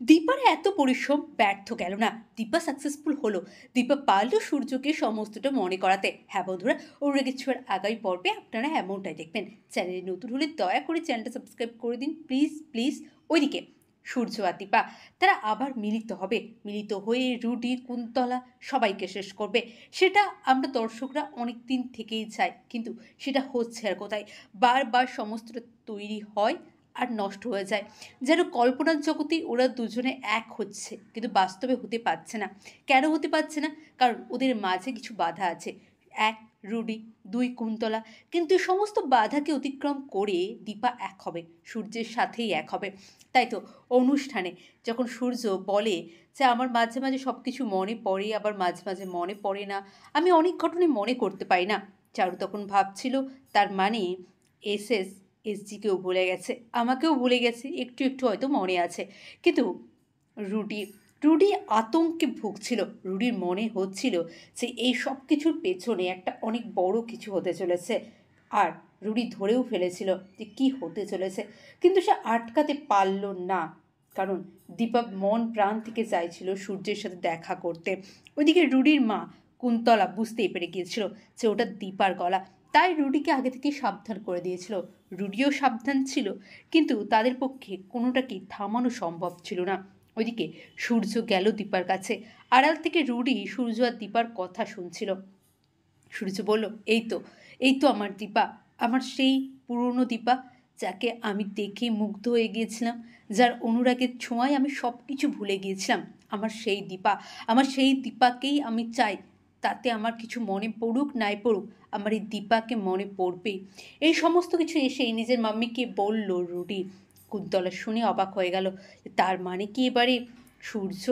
দীপার এত পরিশ্রম ব্যর্থ গেল না। দীপা সাকসেসফুল হলো। দীপা পারলো সূর্যকে সমস্তটা মনে করাতে। হ্যাঁ বন্ধুরা, ওর ছোঁয়ার আগামী পর্বে আপনারা এমনটাই দেখবেন। চ্যানেলে নতুন হলে দয়া করে চ্যানেলটা সাবস্ক্রাইব করে দিন প্লিজ প্লিজ। ওইদিকে সূর্য আর দীপা তারা আবার মিলিত হবে। মিলিত হয়ে রুডি কুন্তলা সবাইকে শেষ করবে। সেটা আমরা দর্শকরা অনেক দিন থেকেই চাই, কিন্তু সেটা হচ্ছে আর কোথায়। বারবার সমস্তটা তৈরি হয় আর নষ্ট হয়ে যায়। যেন কল্পনার জগতেই ওরা দুজনে এক হচ্ছে, কিন্তু বাস্তবে হতে পারছে না। কেন হতে পারছে না? কারণ ওদের মাঝে কিছু বাধা আছে। এক রুডি, দুই কুন্তলা। কিন্তু এই সমস্ত বাধাকে অতিক্রম করে দীপা এক হবে, সূর্যের সাথেই এক হবে। তাই তো অনুষ্ঠানে যখন সূর্য বলে যে আমার মাঝে মাঝে সব কিছু মনে পড়ে, আবার মাঝে মাঝে মনে পড়ে না, আমি অনেক ঘটনায় মনে করতে পারি না, চারু তখন ভাবছিল তার মানে এসএস এসজিকেও ভুলে গেছে, আমাকেও ভুলে গেছে, একটু একটু হয়তো মনে আছে। কিন্তু রুডি রুডি আতঙ্কে ভুগছিল। রুডির মনে হচ্ছিল যে এই সব কিছুর পেছনে একটা অনেক বড় কিছু হতে চলেছে। আর রুডি ধরেও ফেলেছিল যে কী হতে চলেছে, কিন্তু সে আটকাতে পারল না। কারণ দীপা মন প্রাণ থেকে চাইছিল সূর্যের সাথে দেখা করতে। ওইদিকে রুডির মা কুন্তলা বুঝতেই পেরে গিয়েছিল যে ওটা দীপার গলা, তাই রুডিকে আগে থেকে সাবধান করে দিয়েছিল। রুডিও সাবধান ছিল, কিন্তু তাদের পক্ষে কোনোটাকেই থামানো সম্ভব ছিল না। ওইদিকে সূর্য গেল দীপার কাছে। আড়াল থেকে রুডি সূর্য আর দীপার কথা শুনছিল। সূর্য বলল, এই তো আমার দীপা, আমার সেই পুরনো দীপা, যাকে আমি দেখে মুগ্ধ হয়ে গিয়েছিলাম, যার অনুরাগের ছোঁয়ায় আমি সব কিছু ভুলে গিয়েছিলাম। আমার সেই দীপা, আমার সেই দীপাকেই আমি চাই। তাতে আমার কিছু মনে পড়ুক নাই পড়ুক, আমার এই দীপাকে মনে পড়বেই। এই সমস্ত কিছু এসে নিজের মাম্মিকে বলল রুডি। কুন্তলা শুনে অবাক হয়ে গেল। তার মানে কি এবারে সূর্য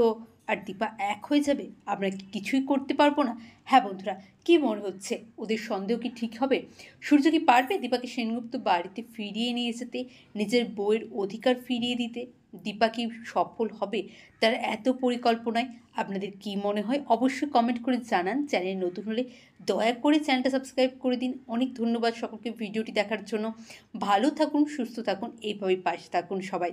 আর দীপা এক হয়ে যাবে? আমরা কি কিছুই করতে পারবো না? হ্যাঁ বন্ধুরা, কি মনে হচ্ছে, ওদের সন্দেহ কি ঠিক হবে? সূর্য কি পারবে দীপাকে সেনগুপ্ত বাড়িতে ফিরিয়ে নিয়ে যেতে, নিজের বউয়ের অধিকার ফিরিয়ে দিতে? দীপা কি সফল হবে তার এত পরিকল্পনায়? আপনাদের কি মনে হয় অবশ্যই কমেন্ট করে জানান। চ্যানেল নতুন হলে দয়া করে চ্যানেলটা সাবস্ক্রাইব করে দিন। অনেক ধন্যবাদ সকলকে ভিডিওটি দেখার জন্য। ভালো থাকুন, সুস্থ থাকুন, এইভাবেই পাশে থাকুন সবাই।